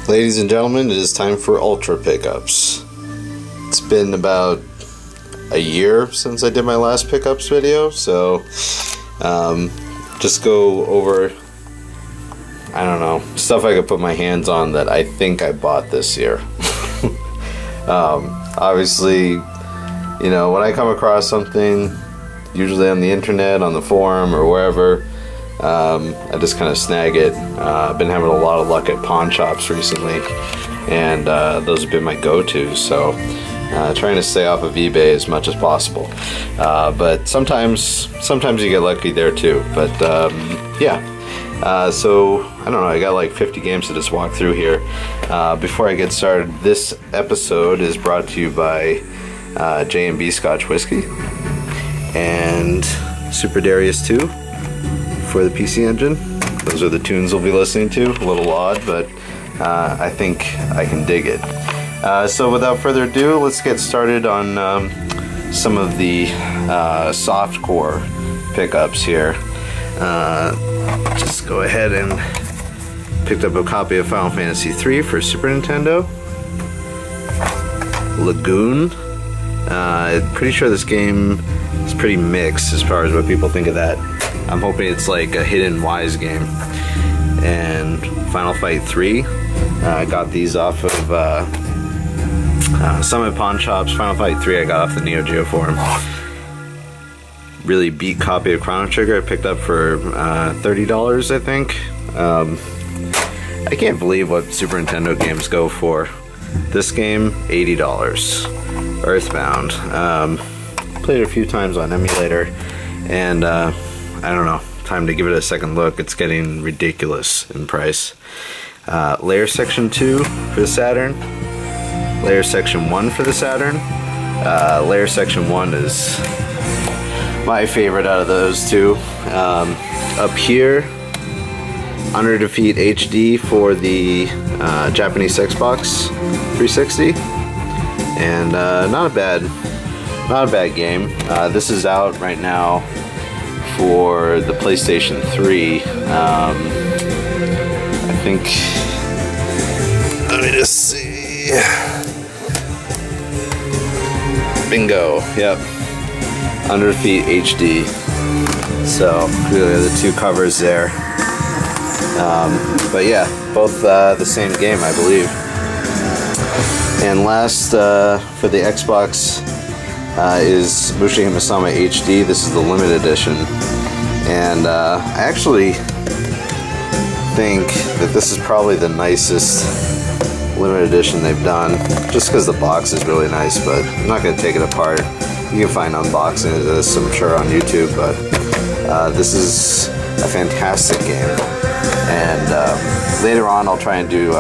Ladies and gentlemen, it is time for Ultra Pickups. It's been about a year since I did my last pickups video, so just go over, I don't know, stuff I could put my hands on that I think I bought this year. Obviously, you know, when I come across something, usually on the internet, on the forum, or wherever, I just kind of snag it. I've been having a lot of luck at pawn shops recently, and those have been my go-tos, so trying to stay off of eBay as much as possible. But sometimes you get lucky there too, but yeah. So I don't know, I got like 50 games to just walk through here. Before I get started, this episode is brought to you by J&B Scotch Whiskey and Super Darius 2 for the PC Engine. Those are the tunes we'll be listening to. A little odd, but I think I can dig it. So without further ado, let's get started on some of the softcore pickups here. Just go ahead and picked up a copy of Final Fantasy III for Super Nintendo. Lagoon. Pretty sure this game is pretty mixed as far as what people think of that. I'm hoping it's like a Hidden Wise game. And Final Fight 3. I got these off of some at pawn shops. Final Fight 3 I got off the Neo-Geo forum. Really beat copy of Chrono Trigger I picked up for $30, I think. I can't believe what Super Nintendo games go for. This game, $80. Earthbound. Played it a few times on emulator, and I don't know, time to give it a second look. It's getting ridiculous in price. Layer Section 2 for the Saturn. Layer Section 1 for the Saturn. Layer Section 1 is my favorite out of those two. Up here, Under Defeat HD for the Japanese Xbox 360, and not a bad game. This is out right now for the PlayStation 3. I think, let me just see. Bingo, yep. Under Defeat HD. So, really the two covers there. But yeah, both the same game, I believe. And last, for the Xbox, is Mushihime Masama HD. This is the limited edition. And I actually think that this is probably the nicest limited edition they've done, just because the box is really nice, but I'm not going to take it apart. You can find unboxing of this, I'm sure, on YouTube, but this is a fantastic game. And later on I'll try and do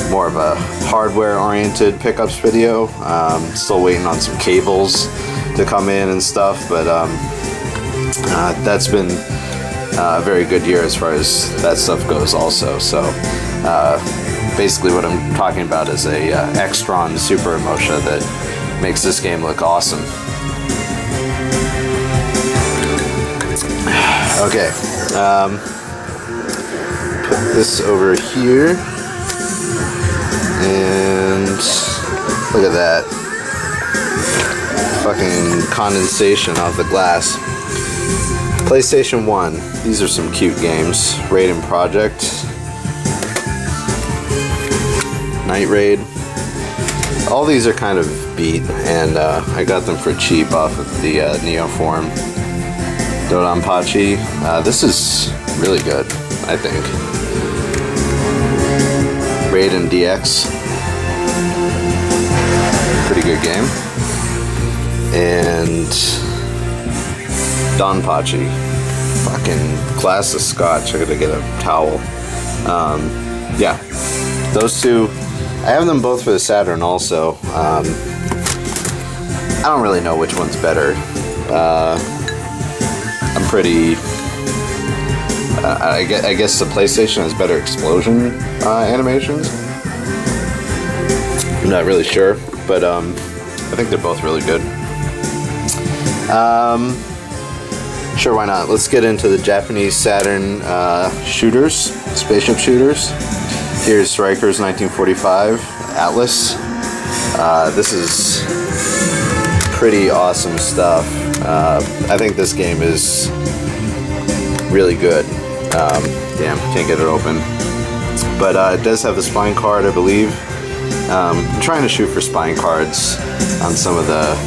more of a hardware-oriented pickups video. Still waiting on some cables to come in and stuff, but that's been a very good year as far as that stuff goes also. So basically what I'm talking about is a Extron Super Emotion that makes this game look awesome. Okay, put this over here, and look at that. Fucking condensation off the glass. PlayStation 1, these are some cute games. Raiden Project, Night Raid. All these are kind of beat, and I got them for cheap off of the Neo forum. Dodonpachi. This is really good, I think. Raiden DX. Pretty good game. And Donpachi. Fucking glass of scotch. I gotta get a towel. Yeah, those two. I have them both for the Saturn also. I don't really know which one's better. I'm pretty... I guess the PlayStation has better explosion animations. I'm not really sure, but I think they're both really good. Sure, why not? Let's get into the Japanese Saturn shooters, spaceship shooters. Here's Strikers 1945 Atlas. This is pretty awesome stuff. I think this game is really good. Damn, can't get it open. But it does have the spine card, I believe. I'm trying to shoot for spine cards on some of the,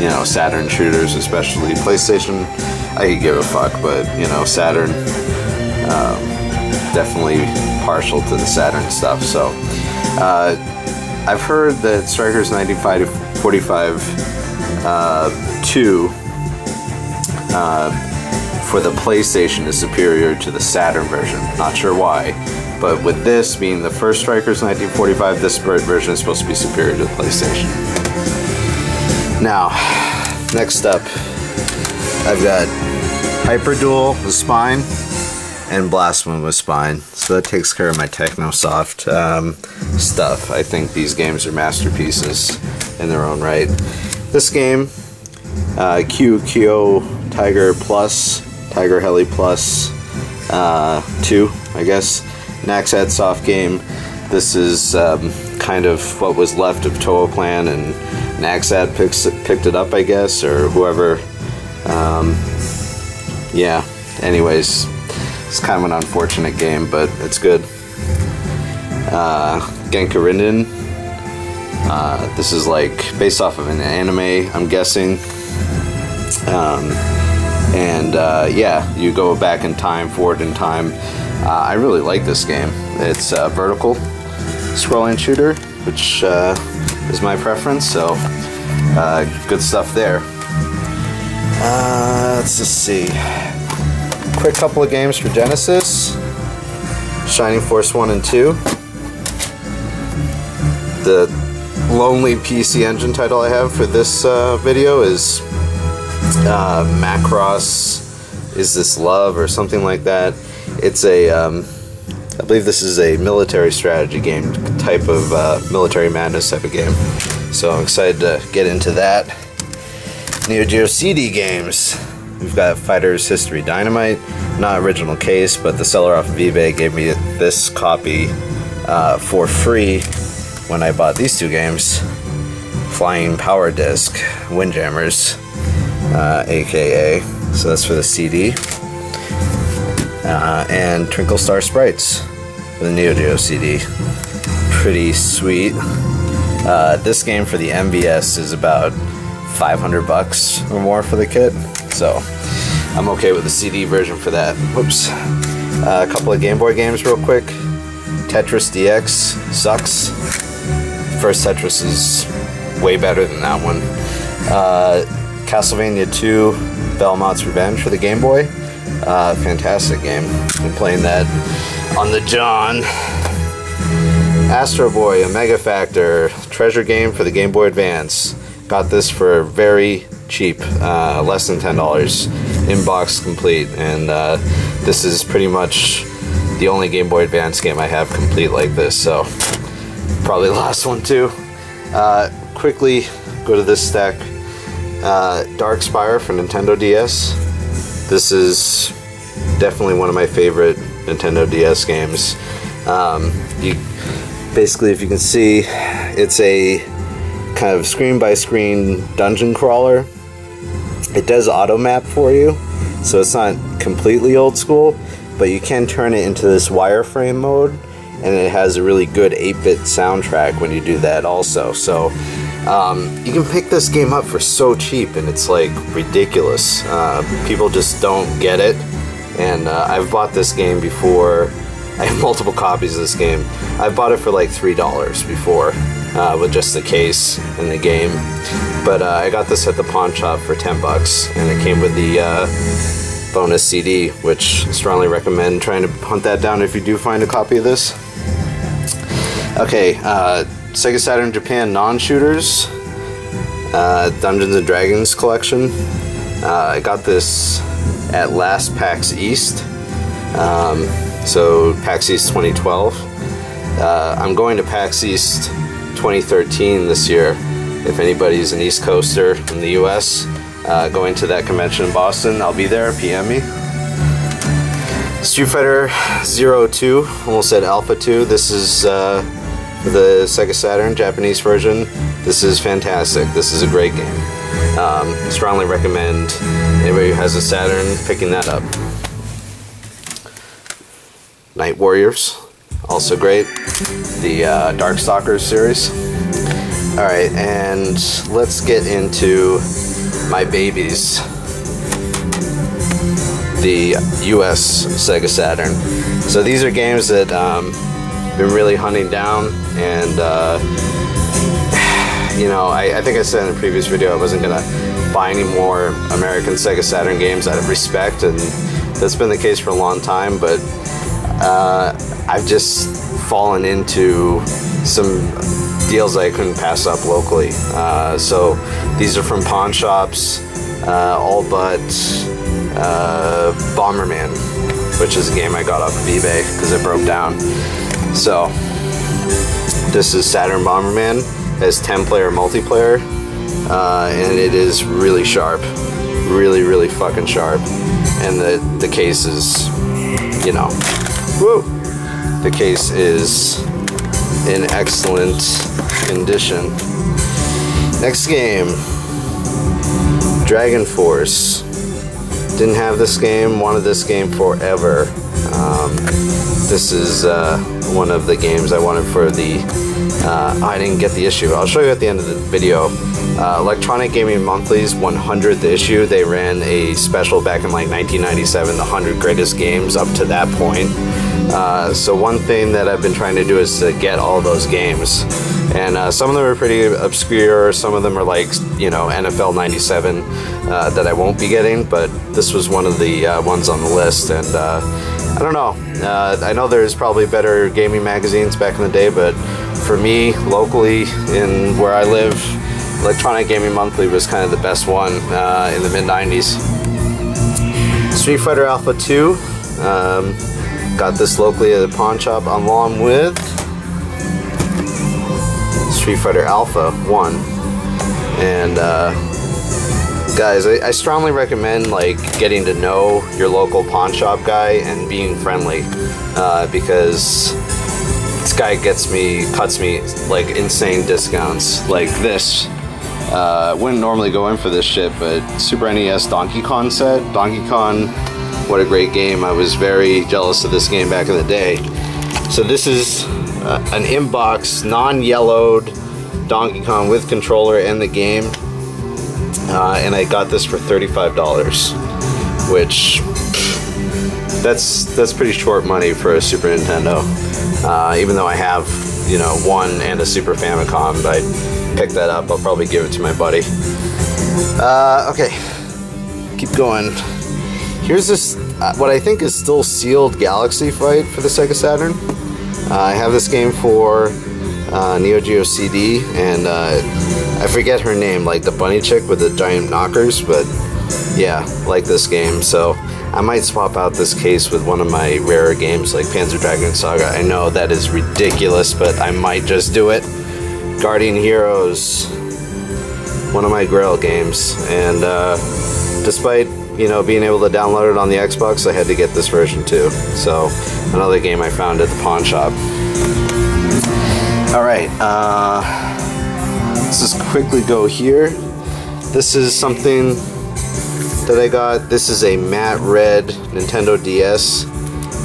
you know, Saturn shooters, especially. PlayStation, I could give a fuck, but, you know, Saturn, definitely partial to the Saturn stuff. So, I've heard that Strikers 1945 2 for the PlayStation is superior to the Saturn version. Not sure why, but with this being the first Strikers 1945, this version is supposed to be superior to the PlayStation. Now, next up, I've got Hyperduel with spine and Blasphemy with spine. So that takes care of my Technosoft stuff. I think these games are masterpieces in their own right. This game, Kyo Tiger Plus, Tiger Heli Plus 2, I guess. Naxat soft game. This is kind of what was left of Toho Clan, and Naxat picked it up, I guess, or whoever. Yeah, anyways, it's kind of an unfortunate game, but it's good. Genkarinen. This is like based off of an anime, I'm guessing. Yeah, you go back in time, forward in time. I really like this game. It's a vertical scrolling shooter, which is my preference, so good stuff there. Let's just see. Quick couple of games for Genesis. Shining Force 1 and 2. The lonely PC Engine title I have for this video is Macross Is This Love or something like that. It's a, I believe this is a military strategy game, type of military madness type of game. So I'm excited to get into that. Neo-Geo CD games. We've got Fighters History Dynamite, not original case, but the seller off of eBay gave me this copy for free when I bought these two games. Flying Power Disc, Windjammers, aka. So that's for the CD. And Twinkle Star Sprites for the Neo-Geo CD. Pretty sweet. This game for the MVS is about $500 or more for the kit, so I'm okay with the CD version for that. Whoops. A couple of Game Boy games real quick. Tetris DX sucks. First Tetris is way better than that one. Castlevania 2 Belmont's Revenge for the Game Boy. Fantastic game. Been playing that on the John. Astro Boy, a Mega Factor treasure game for the Game Boy Advance. Got this for very cheap, less than $10, in-box complete, and this is pretty much the only Game Boy Advance game I have complete like this, so probably the last one too. Quickly go to this stack. Dark Spire for Nintendo DS. This is definitely one of my favorite Nintendo DS games. Basically, if you can see, it's a kind of screen-by-screen dungeon crawler. It does auto map for you, so it's not completely old school, but you can turn it into this wireframe mode, and it has a really good 8-bit soundtrack when you do that also. So you can pick this game up for so cheap, and it's like ridiculous. People just don't get it, and I've bought this game before. I have multiple copies of this game. I bought it for like $3 before, with just the case and the game. But I got this at the pawn shop for $10, and it came with the bonus CD, which I strongly recommend trying to hunt that down if you do find a copy of this. Okay, Sega Saturn Japan non-shooters, Dungeons and Dragons collection. I got this at last PAX East. So PAX East 2012. I'm going to PAX East 2013 this year. If anybody's an East Coaster in the US, going to that convention in Boston, I'll be there. PM me. Street Fighter 02, almost said Alpha 2. This is the Sega Saturn Japanese version. This is fantastic. This is a great game. Strongly recommend anybody who has a Saturn picking that up. Night Warriors, also great. The Darkstalkers series. Alright, and let's get into my babies. The US Sega Saturn. So these are games that I've been really hunting down, and you know, I think I said in a previous video I wasn't gonna buy any more American Sega Saturn games out of respect, and that's been the case for a long time, but I've just fallen into some deals I couldn't pass up locally. So these are from pawn shops, all but Bomberman, which is a game I got off of eBay because it broke down. So this is Saturn Bomberman. It has 10-player multiplayer, and it is really sharp, really fucking sharp. And the case is, you know, woo! The case is in excellent condition. Next game, Dragon Force. Didn't have this game, wanted this game forever. This is one of the games I wanted for the, I didn't get the issue. I'll show you at the end of the video. Electronic Gaming Monthly's 100th issue, they ran a special back in like 1997, the 100 greatest games up to that point. So one thing that I've been trying to do is to get all those games. And some of them are pretty obscure, some of them are like, you know, NFL 97 that I won't be getting, but this was one of the ones on the list, and I don't know. I know there's probably better gaming magazines back in the day, but for me, locally, in where I live, Electronic Gaming Monthly was kind of the best one in the mid-90s. Street Fighter Alpha 2. Got this locally at a pawn shop along with Street Fighter Alpha 1. And guys, I strongly recommend like getting to know your local pawn shop guy and being friendly, because this guy cuts me like insane discounts. Like this, wouldn't normally go in for this shit, but Super NES Donkey Kong set. Donkey Kong, what a great game. I was very jealous of this game back in the day. So this is an in-box, non-yellowed Donkey Kong with controller and the game. And I got this for $35, which that's pretty short money for a Super Nintendo. Even though I have, you know, one and a Super Famicom, I picked that up. I'll probably give it to my buddy. Okay, keep going. Here's this, what I think is still sealed Galaxy Fight for the Sega Saturn. I have this game for Neo-Geo CD, and I forget her name, like the bunny chick with the giant knockers, but yeah, like this game. So I might swap out this case with one of my rarer games like Panzer Dragoon Saga. I know that is ridiculous, but I might just do it. Guardian Heroes, one of my Grail games, and despite, you know, being able to download it on the Xbox, I had to get this version too. So another game I found at the pawn shop. Alright, let's just quickly go here. This is something that I got. This is a matte red Nintendo DS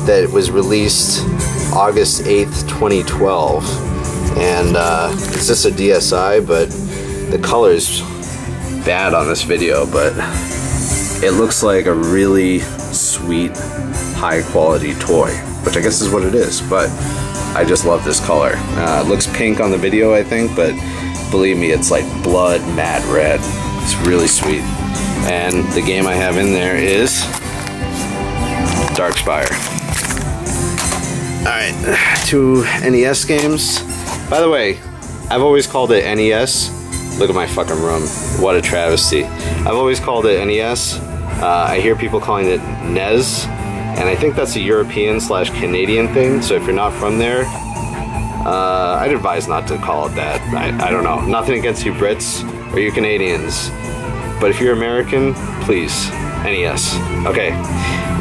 that was released August 8th, 2012. And it's just a DSi, but the color's bad on this video, but it looks like a really sweet, high quality toy, which I guess is what it is, but I just love this color. It looks pink on the video, I think, but believe me, it's like blood matte red. It's really sweet. And the game I have in there is Darkspire. Alright, 2 NES games. By the way, I've always called it NES. Look at my fucking room. What a travesty. I've always called it NES. I hear people calling it NES, and I think that's a European/Canadian thing, so if you're not from there, I'd advise not to call it that. I don't know. Nothing against you Brits or you Canadians, but if you're American, please, NES. Okay,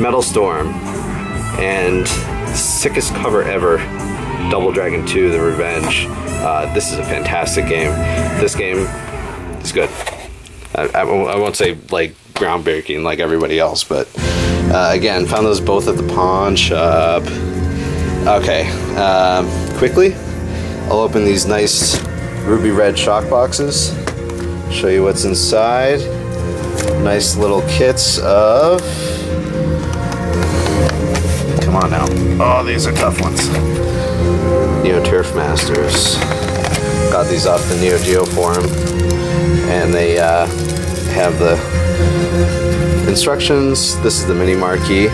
Metal Storm. And sickest cover ever, Double Dragon 2: The Revenge. This is a fantastic game. This game is good. I won't say like groundbreaking like everybody else, but again, found those both at the pawn shop. Okay, quickly, I'll open these nice ruby red shock boxes, show you what's inside. Nice little kits of, come on now, oh, these are tough ones. Neo Turf Masters. Got these off the Neo-Geo forum, and they have the instructions. This is the mini marquee.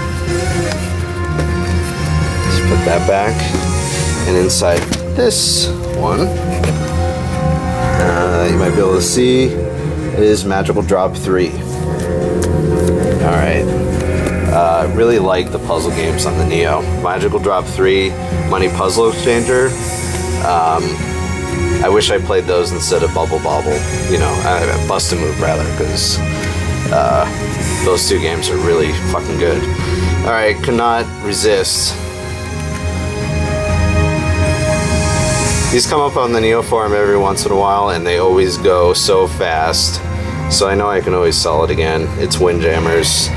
Just put that back, and inside this one, you might be able to see, is Magical Drop 3. Alright. Really like the puzzle games on the Neo. Magical Drop 3, Money Puzzle Exchanger. I wish I played those instead of Bubble Bobble. You know, Bust a Move rather, because those two games are really fucking good. Alright, could not resist. These come up on the Neo forum every once in a while, and they always go so fast. So I know I can always sell it again. It's Windjammers.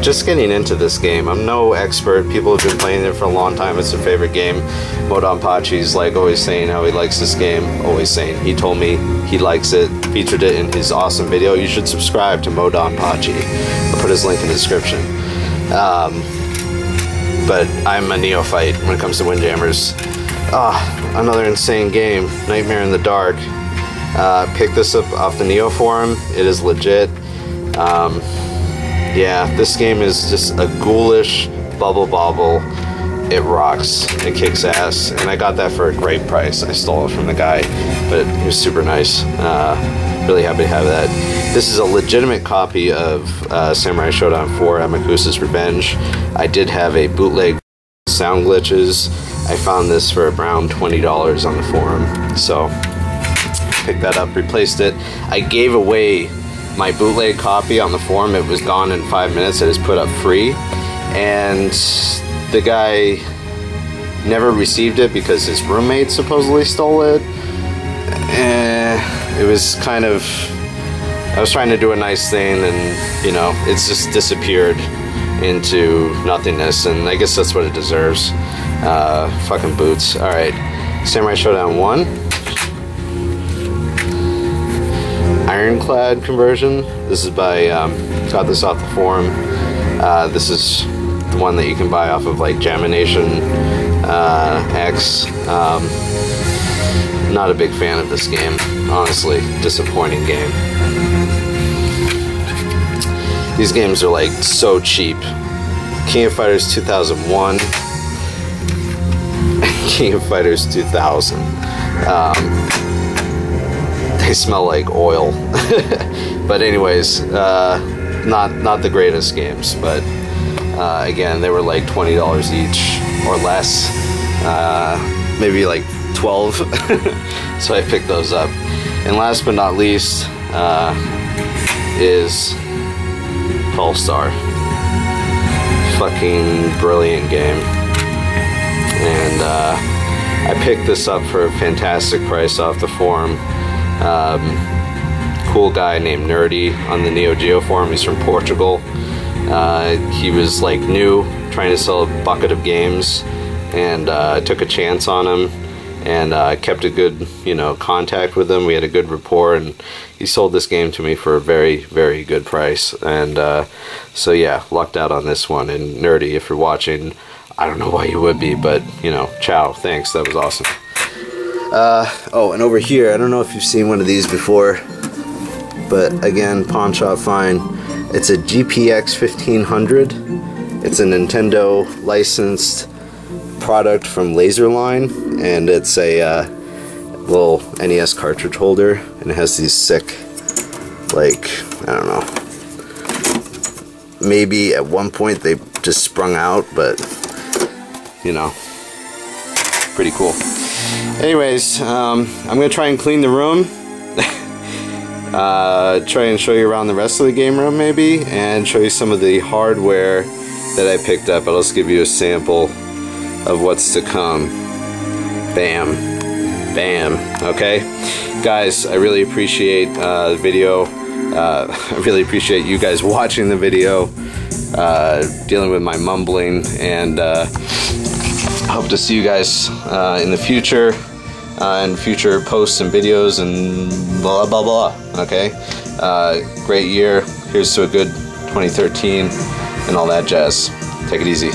Just getting into this game. I'm no expert. People have been playing it for a long time. It's their favorite game. Modon Pachi's like always saying how he likes this game. Always saying. He told me he likes it. Featured it in his awesome video. You should subscribe to Modon Pachi. I'll put his link in the description. But I'm a neophyte when it comes to Windjammers. Another insane game. Nightmare in the Dark. Pick this up off the Neo forum. It is legit. Yeah, this game is just a ghoulish bubble bobble. It rocks. It kicks ass. And I got that for a great price. I stole it from the guy, but he was super nice. Really happy to have that. This is a legitimate copy of Samurai Showdown 4: Amakusa's Revenge. I did have a bootleg sound glitches. I found this for around $20 on the forum. So, picked that up, replaced it. I gave away my bootleg copy on the forum. It was gone in 5 minutes. It was put up free, and the guy never received it because his roommate supposedly stole it. It was kind of, I was trying to do a nice thing, and you know, it's just disappeared into nothingness, and I guess that's what it deserves. Fucking boots. Alright, Samurai Showdown 1. Ironclad conversion. This is by, got this off the forum. This is the one that you can buy off of like Jamination X. Not a big fan of this game, honestly. Disappointing game. These games are like so cheap. King of Fighters 2001. King of Fighters 2000. They smell like oil. But anyways, not the greatest games, but again, they were like $20 each or less, maybe like 12. So I picked those up. And last but not least is All-Star. Fucking brilliant game. And I picked this up for a fantastic price off the forum. Cool guy named Nerdy on the Neo-Geo forum. He's from Portugal. He was like new, trying to sell a bucket of games, and I took a chance on him, and kept a good, you know, contact with him. We had a good rapport, and he sold this game to me for a very, very good price. And so yeah, lucked out on this one. And Nerdy, if you're watching, I don't know why you would be, but you know, ciao, thanks, that was awesome. Oh, and over here, I don't know if you've seen one of these before, but again, pawn shop find. It's a GPX 1500. It's a Nintendo licensed product from Laserline, and it's a little NES cartridge holder, and it has these sick, like, I don't know, maybe at one point they just sprung out, but you know, pretty cool. Anyways, I'm gonna try and clean the room. Try and show you around the rest of the game room maybe, and show you some of the hardware that I picked up. I'll just give you a sample of what's to come. Bam. Bam. Okay? Guys, I really appreciate the video. I really appreciate you guys watching the video, dealing with my mumbling, and hope to see you guys in the future, in future posts and videos and blah blah blah. Okay? Great year. Here's to a good 2013 and all that jazz. Take it easy.